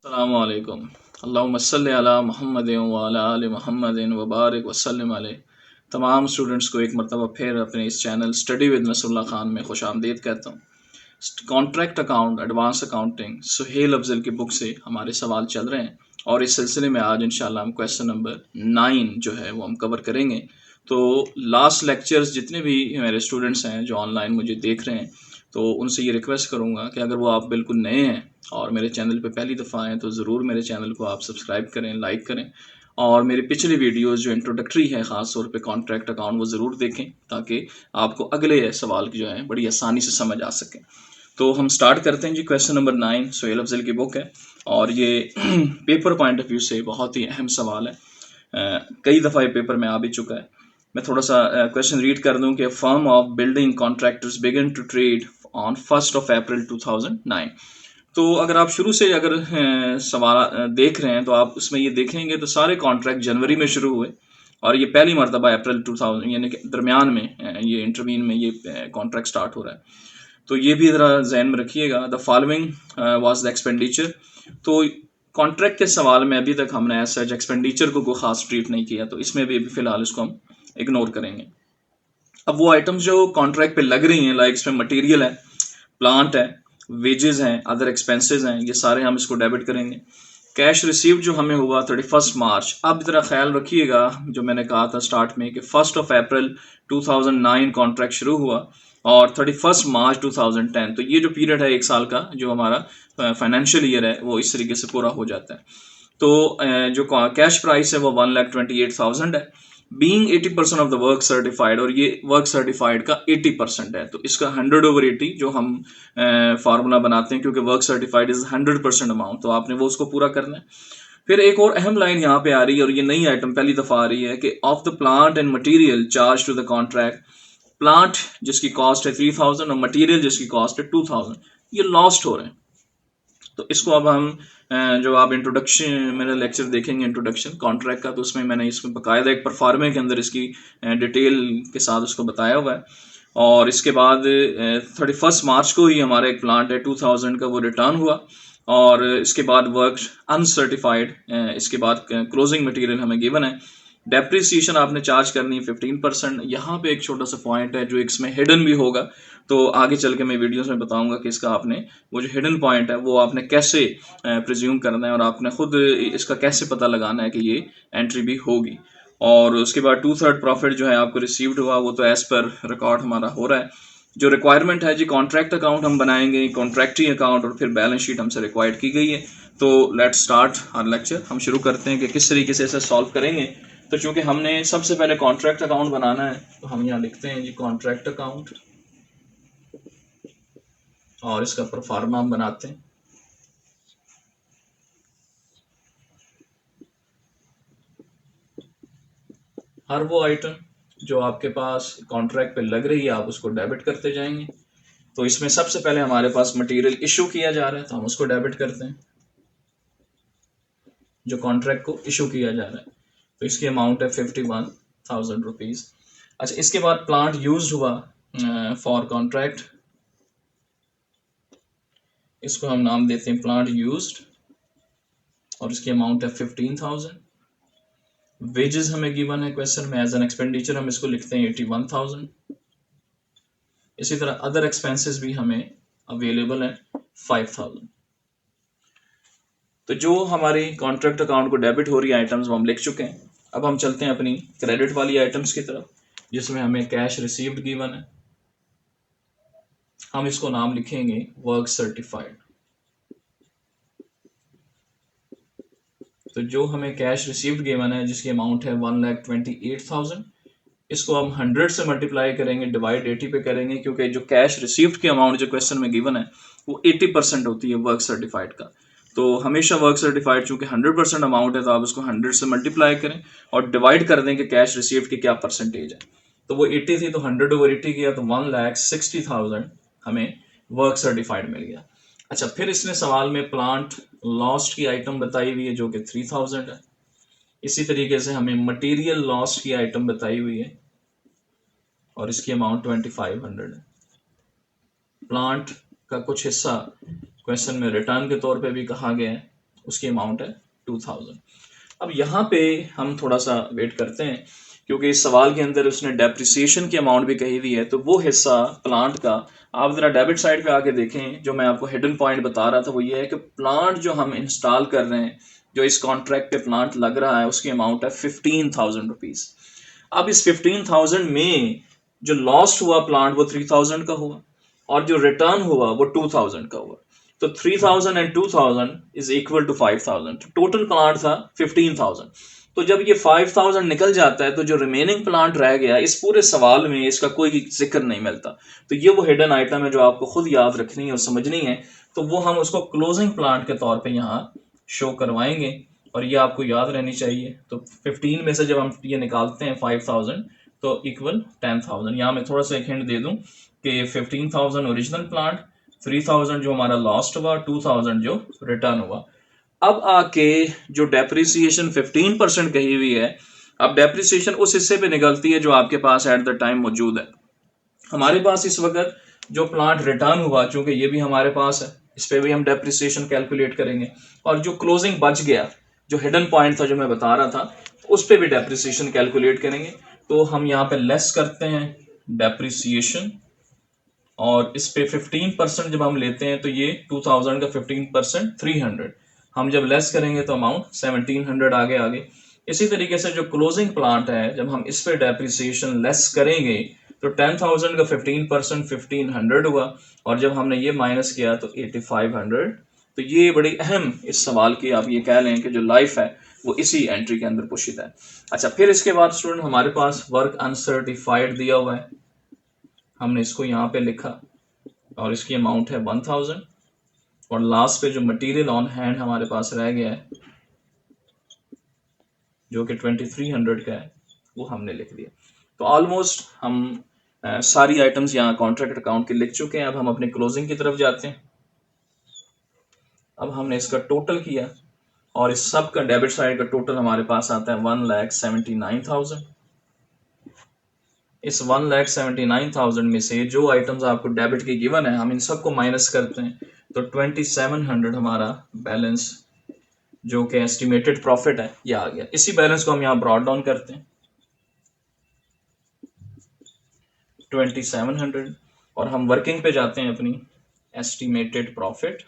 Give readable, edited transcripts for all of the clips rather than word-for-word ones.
अस्सलामुअलैकुम। अल्लाहुम्मा सल्लि अला मुहम्मदिन व अला आलि मुहम्मदिन व बारिक व सल्लिम अलैहि। तमाम स्टूडेंट्स को एक मरतबा फिर अपने इस channel study with Nasrullah Khan में खुश आमदीद कहता हूँ। Contract account advance accounting Suhail Afzal की बुक से हमारे सवाल चल रहे हैं और इस सिलसिले में आज इंशाल्लाह हम क्वेश्चन नंबर 9 जो है वो हम कवर करेंगे। तो लास्ट लेक्चर्स जितने भी मेरे स्टूडेंट्स हैं जो ऑनलाइन मुझे देख रहे हैं, तो उनसे ये रिक्वेस्ट करूँगा कि अगर वो आप बिल्कुल नए हैं और मेरे चैनल पे पहली दफ़ा आएँ तो ज़रूर मेरे चैनल को आप सब्सक्राइब करें, लाइक करें और मेरी पिछली वीडियोस जो इंट्रोडक्टरी है ख़ास तौर पे कॉन्ट्रैक्ट अकाउंट वो ज़रूर देखें ताकि आपको अगले सवाल जो हैं बड़ी आसानी से समझ आ सकें। तो हम स्टार्ट करते हैं जी। क्वेश्चन नंबर 9 सुहेल अफजल की बुक है और ये पेपर पॉइंट ऑफ व्यू से बहुत ही अहम सवाल है। कई दफ़ा ये पेपर में आ भी चुका है। मैं थोड़ा सा क्वेश्चन रीड कर दूं कि firm of building contractors begin to trade on 1 April 2009। तो अगर आप शुरू से अगर सवाल देख रहे हैं तो आप उसमें ये देखेंगे तो सारे कॉन्ट्रैक्ट जनवरी में शुरू हुए और ये पहली मरतबा अप्रैल 2000 यानी कि दरमियान में ये इंटरवीन में ये कॉन्ट्रैक्ट स्टार्ट हो रहा है। तो ये भी ज़रा जहन में रखिएगा। The following was the expenditure. तो कॉन्ट्रैक्ट के सवाल में अभी तक हमने ऐसा एक्सपेंडिचर को कोई खास ट्रीट नहीं किया, तो इसमें भी फिलहाल इसको हम इग्नोर करेंगे। अब वो आइटम्स जो कॉन्ट्रैक्ट पे लग रही हैं, लाइक इसमें मटेरियल है, प्लांट है, वेजेस हैं, अदर एक्सपेंसेस हैं, ये सारे हम इसको डेबिट करेंगे। कैश रिसीव जो हमें हुआ 31 मार्च। अब जरा ख्याल रखिएगा जो मैंने कहा था स्टार्ट में कि 1 अप्रैल 2009 कॉन्ट्रैक्ट शुरू हुआ और 31 मार्च 2010, तो ये जो पीरियड है एक साल का जो हमारा फाइनेंशियल ईयर है वो इस तरीके से पूरा हो जाता है। तो जो कैश प्राइस है वो 1,28,000 है। Being 80% of the work certified, और ये वर्क सर्टिफाइड का 80% है, तो इसका 100/80 जो हम फार्मूला बनाते हैं, क्योंकि वर्क सर्टिफाइड इज 100% अमाउंट, तो आपने वो उसको पूरा करना है। फिर एक और अहम लाइन यहाँ पे आ रही है और ये नई आइटम पहली दफा आ रही है कि of the plant and material charge to the contract. Plant जिसकी कॉस्ट है 3,000 और मटेरियल जिसकी कॉस्ट है 2,000, ये लॉस्ट हो रहे हैं। तो इसको अब हम जो आप इंट्रोडक्शन मेरा लेक्चर देखेंगे इंट्रोडक्शन कॉन्ट्रैक्ट का, तो उसमें मैंने इसमें बकायदा एक परफॉर्मे के अंदर इसकी डिटेल के साथ उसको बताया हुआ है। और इसके बाद 31 मार्च को ही हमारा एक प्लांट है 2000 का वो रिटर्न हुआ और इसके बाद वर्क अनसर्टिफाइड। इसके बाद क्लोजिंग मटेरियल हमें गिवन है। डेप्रिसिएशन आपने चार्ज करनी है 15%। यहाँ पे एक छोटा सा पॉइंट है जो इसमें हिडन भी होगा, तो आगे चल के मैं वीडियोस में बताऊंगा कि इसका आपने वो जो हिडन पॉइंट है वो आपने कैसे प्रिज्यूम करना है और आपने खुद इसका कैसे पता लगाना है कि ये एंट्री भी होगी। और उसके बाद 2/3 प्रॉफिट जो है आपको रिसीव्ड हुआ, वो तो एज पर रिकॉर्ड हमारा हो रहा है। जो रिक्वायरमेंट है जी, कॉन्ट्रैक्ट अकाउंट हम बनाएंगे, कॉन्ट्रैक्टी अकाउंट और फिर बैलेंस शीट हमसे रिक्वायर्ड की गई है। तो लेट्स स्टार्ट आवर लेक्चर। हम शुरू करते हैं कि किस तरीके से इसे सॉल्व करेंगे। तो चूंकि हमने सबसे पहले कॉन्ट्रैक्ट अकाउंट बनाना है, तो हम यहाँ लिखते हैं जी कॉन्ट्रैक्ट अकाउंट और इसका प्रोफार्मा हम बनाते हैं। हर वो आइटम जो आपके पास कॉन्ट्रैक्ट पे लग रही है आप उसको डेबिट करते जाएंगे। तो इसमें सबसे पहले हमारे पास मटेरियल इशू किया जा रहा है, तो हम उसको डेबिट करते हैं जो कॉन्ट्रैक्ट को इशू किया जा रहा है। तो इसकी अमाउंट है 51,000 रुपीज। अच्छा, इसके बाद प्लांट यूज हुआ फॉर कॉन्ट्रैक्ट, इसको हम नाम देते हैं प्लांट यूज्ड और इसकी अमाउंट है 15,000। वेजेस हमें गिवन है क्वेश्चन में एज एन एक्सपेंडिचर, हम इसको लिखते हैं 81,000। इसी तरह अदर एक्सपेंसेस भी हमें अवेलेबल है 5,000। तो जो हमारी कॉन्ट्रैक्ट अकाउंट को डेबिट हो रही आइटम्स वो हम लिख चुके हैं। अब हम चलते हैं अपनी क्रेडिट वाली आइटम्स की तरफ जिसमें हमें कैश रिसीव्ड गिवन है। हम इसको नाम लिखेंगे वर्क सर्टिफाइड। तो जो हमें कैश रिसीव्ड गिवन है जिसकी अमाउंट है 1,28,000, इसको हम 100 से मल्टीप्लाई करेंगे, डिवाइड 80 पे करेंगे, क्योंकि जो कैश रिसीव्ड की अमाउंट जो क्वेश्चन में गिवन है वो 80% होती है वर्क सर्टिफाइड का। तो हमेशा वर्क सर्टिफाइड चूंकि 100% अमाउंट है तो आप उसको 100 से मल्टीप्लाई करें और डिवाइड कर दें कि कैश रिसीव्ड की क्या परसेंटेज है। तो वो 80 थी तो 100/80 किया तो 1,60,000 हमें वर्क सर्टिफाइड मिल गया। अच्छा, फिर इसने सवाल में प्लांट लॉस्ट की आइटम बताई हुई है जो कि 3,000 है। इसी तरीके से हमें मटेरियल लॉस्ट की आइटम बताई हुई है और इसकी अमाउंट 2,500 है। प्लांट का कुछ हिस्सा क्वेश्चन में रिटर्न के तौर पे भी कहा गया है, उसकी अमाउंट है 2000। अब यहाँ पे हम थोड़ा सा वेट करते हैं, क्योंकि इस सवाल के अंदर उसने डेप्रिसिएशन की अमाउंट भी कही हुई है, तो वो हिस्सा प्लांट का आप जरा डेबिट साइड पे आके देखें। जो मैं आपको हिडन पॉइंट बता रहा था वो ये है कि प्लांट जो हम इंस्टॉल कर रहे हैं, जो इस कॉन्ट्रैक्ट पे प्लांट लग रहा है, उसकी अमाउंट है 15,000 रुपीज। अब इस 15,000 में जो लॉस्ट हुआ प्लांट वो 3,000 का हुआ, और जो रिटर्न हुआ वो 2,000 का हुआ। तो 3,000 and 2,000 is equal to 5,000। Total plant था 15,000। तो जब ये 5,000 निकल जाता है तो जो रिमेनिंग प्लांट रह गया, इस पूरे सवाल में इसका कोई जिक्र नहीं मिलता। तो ये वो हिडन आइटम है जो आपको खुद याद रखनी है और समझनी है। तो वो हम उसको क्लोजिंग प्लांट के तौर पे यहाँ शो करवाएंगे, और ये आपको याद रहनी चाहिए। तो 15 में से जब हम ये निकालते हैं 5,000 तो इक्वल 10,000। यहाँ मैं थोड़ा सा एक हिंट दे दूं कि 15,000 ओरिजिनल प्लांट, 3,000 जो हमारा लॉस्ट हुआ, 2,000 जो रिटर्न हुआ। अब आके जो डेप्रिसिएशन 15% कही हुई है, अब डेप्रिसिएशन उस हिस्से पे निकलती है जो आपके पास एट द टाइम मौजूद है। हमारे पास इस वक्त जो प्लांट रिटर्न हुआ, चूंकि ये भी हमारे पास है, इस पे भी हम डेप्रिसिएशन कैलकुलेट करेंगे। और जो क्लोजिंग बच गया, जो हिडन पॉइंट था जो मैं बता रहा था, उस पे भी डेप्रिसिएशन कैलकुलेट करेंगे। तो हम यहाँ पे लेस करते हैं डेप्रिसिएशन, और इस पे 15% जब हम लेते हैं तो ये 2000 का 15% 300। हम जब लेस करेंगे तो अमाउंट 1700 आगे। इसी तरीके से जो क्लोजिंग प्लांट है, जब हम इस पे डेप्रिसिएशन लेस करेंगे तो 10,000 का 15% 1500 हुआ, और जब हमने ये माइनस किया तो 8500। तो ये बड़ी अहम इस सवाल की आप ये कह लें कि जो लाइफ है वो इसी एंट्री के अंदर पुशित है। अच्छा, फिर इसके बाद स्टूडेंट हमारे पास वर्क अनसर्टिफाइड दिया हुआ है, हमने इसको यहाँ पे लिखा, और इसकी अमाउंट है 1000। और लास्ट पे जो मटेरियल ऑन हैंड हमारे पास रह गया है जो कि 2300 का है, वो हमने लिख दिया। तो ऑलमोस्ट हम सारी आइटम्स यहाँ कॉन्ट्रैक्ट अकाउंट के लिख चुके हैं। अब हम अपने क्लोजिंग की तरफ जाते हैं। अब हमने इसका टोटल किया, और इस सब का डेबिट साइड का टोटल हमारे पास आता है 1,79,000। इस 1,79,000 में से जो आइटम्स आपको डेबिट के गिवन है, हम इन सबको माइनस करते हैं तो 2,700 हमारा बैलेंस जो कि एस्टिमेटेड प्रॉफिट है ये आ गया। इसी बैलेंस को हम यहाँ ब्रॉड डाउन करते हैं 2,700, और हम वर्किंग पे जाते हैं अपनी एस्टिमेटेड प्रॉफिट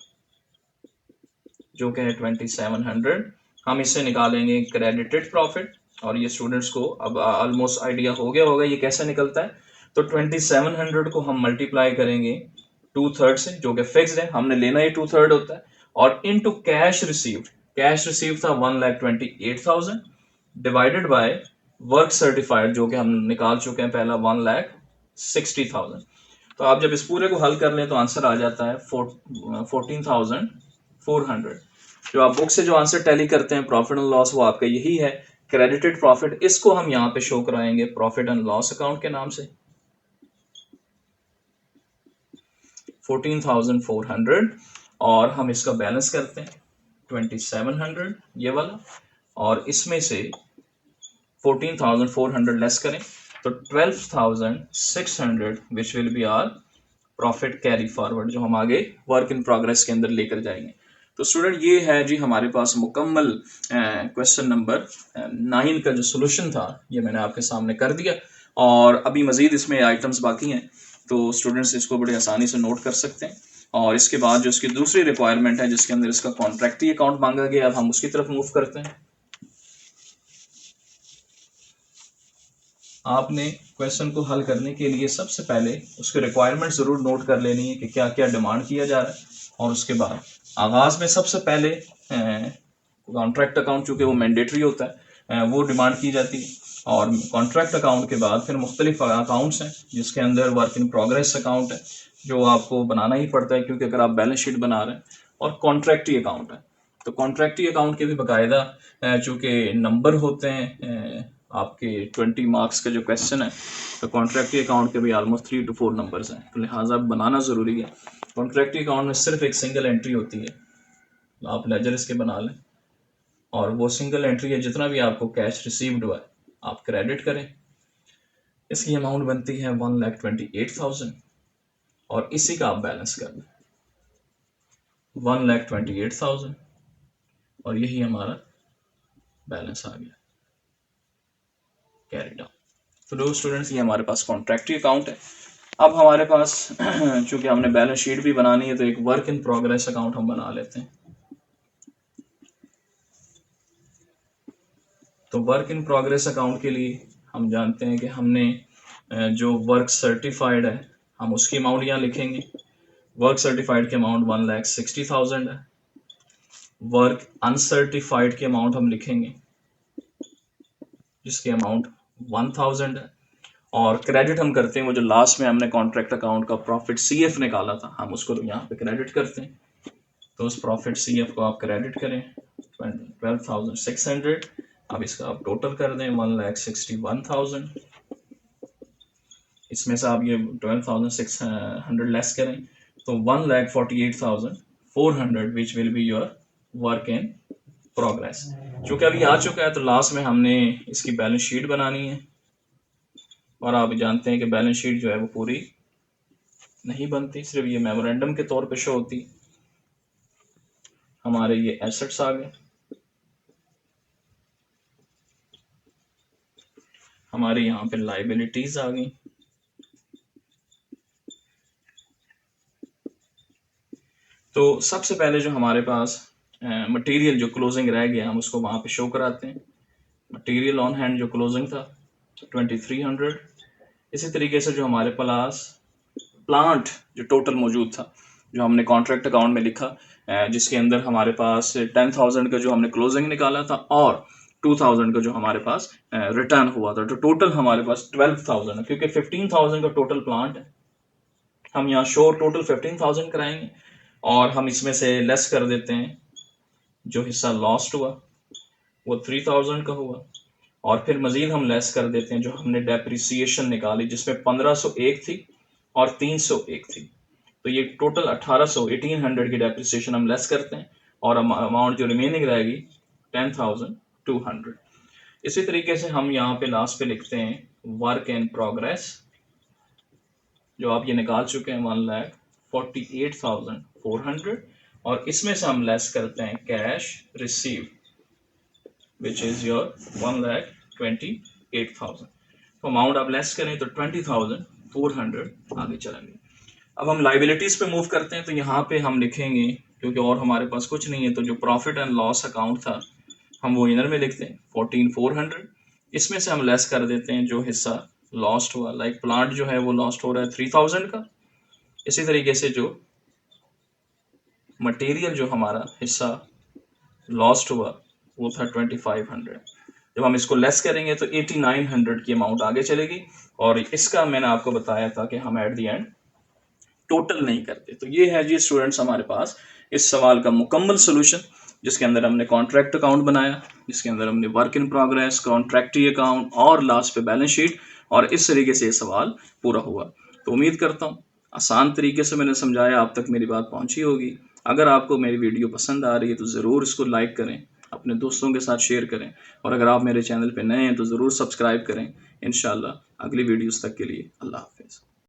जो कि है 2,700। हम इससे निकालेंगे क्रेडिटेड प्रॉफिट, और ये स्टूडेंट्स को अब ऑलमोस्ट आइडिया हो गया होगा ये कैसे निकलता है। तो 2,700 को हम मल्टीप्लाई करेंगे 2/3 से, जो कि फिक्स्ड है, हमने लेना ही 2/3 होता है, और into cash received. Cash receive था 1,28,000 डिवाइडेड बाय वर्क सर्टिफाइड जो कि हम निकाल चुके हैं पहला 1,60,000। तो आप जब इस पूरे को हल कर लें तो आंसर आ जाता है 14,400। जो आप बुक से जो आंसर टैली करते हैं प्रॉफिट एंड लॉस, वो आपका यही है, क्रेडिटेड प्रॉफिट। इसको हम यहाँ पे शो कराएंगे प्रॉफिट एंड लॉस अकाउंट के नाम से 14,400, और हम इसका बैलेंस करते हैं 2,700 ये वाला, और इसमें से 14,400 लेस करें तो 12,600 which will be our profit carry forward, जो हम आगे वर्क इन प्रोग्रेस के अंदर लेकर जाएंगे। तो स्टूडेंट ये है जी हमारे पास मुकम्मल क्वेश्चन नंबर 9 का जो सोल्यूशन था ये मैंने आपके सामने कर दिया, और अभी मजीद इसमें आइटम्स बाकी हैं, तो स्टूडेंट्स इसको बड़ी आसानी से नोट कर सकते हैं। और इसके बाद जो इसकी दूसरी रिक्वायरमेंट है जिसके अंदर इसका कॉन्ट्रैक्टी अकाउंट मांगा गया, अब हम उसकी तरफ मूव करते हैं। आपने क्वेश्चन को हल करने के लिए सबसे पहले उसके रिक्वायरमेंट ज़रूर नोट कर लेनी है कि क्या क्या डिमांड किया जा रहा है, और उसके बाद आगाज़ में सबसे पहले कॉन्ट्रैक्ट अकाउंट चूँकि वो मैंडेटरी होता है वो डिमांड की जाती है, और कॉन्ट्रैक्ट अकाउंट के बाद फिर मुख्तलिफ अकाउंट्स हैं जिसके अंदर वर्क इन प्रोग्रेस अकाउंट है जो आपको बनाना ही पड़ता है क्योंकि अगर आप बैलेंस शीट बना रहे हैं, और कॉन्ट्रैक्टी अकाउंट है। तो कॉन्ट्रैक्टी अकाउंट के भी बाकायदा चूँकि नंबर होते हैं आपके 20 मार्क्स का जो क्वेश्चन है, तो कॉन्ट्रैक्टी अकाउंट के भी ऑलमोस्ट 3 to 4 नंबर्स हैं, तो लिहाजा बनाना ज़रूरी है। कॉन्ट्रैक्टी अकाउंट में सिर्फ एक सिंगल एंट्री होती है, आप लेजर इसके बना लें, और वो सिंगल एंट्री है जितना भी आपको कैश रिसीव्ड हुआ है आप क्रेडिट करें। इसकी अमाउंट बनती है 1,28,000, और इसी का आप बैलेंस कर लें 1,28,000, और यही हमारा बैलेंस आ गया कैरी डाउन। तो दो स्टूडेंट्स, ये हमारे पास कॉन्ट्रैक्टी अकाउंट है। अब हमारे पास चूंकि हमने बैलेंस शीट भी बनानी है तो एक वर्क इन प्रोग्रेस अकाउंट हम बना लेते हैं। तो वर्क इन प्रोग्रेस अकाउंट के लिए हम जानते हैं कि हमने जो वर्क सर्टिफाइड है हम उसकी अमाउंट यहाँ लिखेंगे। वर्क सर्टिफाइड की अमाउंट 1,60,000 है। वर्क अनसर्टिफाइड की अमाउंट हम लिखेंगे जिसकी अमाउंट 1,000 है। और क्रेडिट हम करते हैं वो जो लास्ट में हमने कॉन्ट्रैक्ट अकाउंट का प्रॉफिट सीएफ निकाला था हम उसको यहाँ पे क्रेडिट करते हैं। तो उस प्रॉफिट सीएफ को आप क्रेडिट करें 12,600। अब इसका आप टोटल कर दें 1,61,000। इसमें से आप ये 12,600 लेस करें तो 1,48,400 विच will be your work in progress. चूंकि अभी आ चुका है तो लास्ट में हमने इसकी बैलेंस शीट बनानी है और आप जानते हैं कि बैलेंस शीट जो है वो पूरी नहीं बनती, सिर्फ ये मेमोरेंडम के तौर पे शो होती। हमारे ये एसेट्स आ गए, हमारे यहाँ पे लाइबिलिटीज आ गई। तो सबसे पहले जो हमारे पास मटेरियल जो क्लोजिंग रह गया हम उसको वहां पे शो कराते हैं। मटेरियल ऑन हैंड जो क्लोजिंग था 2,300। इसी तरीके से जो हमारे पास प्लांट जो टोटल मौजूद था जो हमने कॉन्ट्रैक्ट अकाउंट में लिखा जिसके अंदर हमारे पास 10,000 का जो हमने क्लोजिंग निकाला था और 2,000 का जो हमारे पास रिटर्न हुआ था। तो टोटल हमारे पास 12,000 है क्योंकि 15,000 का टोटल प्लांट है। हम यहाँ शो टोटल 15,000 कराएंगे और हम इसमें से लेस कर देते हैं जो हिस्सा लॉस्ट हुआ वो 3,000 का हुआ और फिर मजीद हम लेस कर देते हैं जो हमने डेप्रिसिएशन निकाली जिसमें 1,501 थी और 301 थी। तो ये टोटल 1,800 की डेप्रिसिएशन हम लेस करते हैं और अमाउंट जो रिमेनिंग रहेगी 10,200। इसी तरीके से हम यहाँ पे लास्ट पे लिखते हैं वर्क इन प्रोग्रेस जो आप ये निकाल चुके हैं 1,48,400 और इसमें से हम लेस करते हैं cash receive which is your 1,28,000। तो अमाउंट आप लेस करें तो 20,400 आगे चलेंगे। अब हम लाइबिलिटीज पे मूव करते हैं तो यहाँ पे हम लिखेंगे क्योंकि और हमारे पास कुछ नहीं है तो जो प्रॉफिट एंड लॉस अकाउंट था हम वो इनर में लिखते हैं 14,400। इसमें से हम लेस कर देते हैं जो हिस्सा लॉस्ट हुआ, लाइक प्लांट जो है वो लॉस्ट हो रहा है 3,000 का। इसी तरीके से जो मटेरियल जो हमारा हिस्सा लॉस्ट हुआ वो था 2,500। जब हम इसको लेस करेंगे तो 8,900 की अमाउंट आगे चलेगी और इसका मैंने आपको बताया था कि हम एट द एंड टोटल नहीं करते। तो ये है जी स्टूडेंट्स हमारे पास इस सवाल का मुकम्मल सोल्यूशन जिसके अंदर हमने कॉन्ट्रैक्ट अकाउंट बनाया, जिसके अंदर हमने वर्क इन प्रोग्रेस, कॉन्ट्रैक्टी अकाउंट और लास्ट पे बैलेंस शीट और इस तरीके से ये सवाल पूरा हुआ। तो उम्मीद करता हूँ आसान तरीके से मैंने समझाया, आप तक मेरी बात पहुंची होगी। अगर आपको मेरी वीडियो पसंद आ रही है तो ज़रूर इसको लाइक करें, अपने दोस्तों के साथ शेयर करें और अगर आप मेरे चैनल पे नए हैं तो ज़रूर सब्सक्राइब करें। इंशाल्लाह अगली वीडियोस तक के लिए अल्लाह हाफिज़।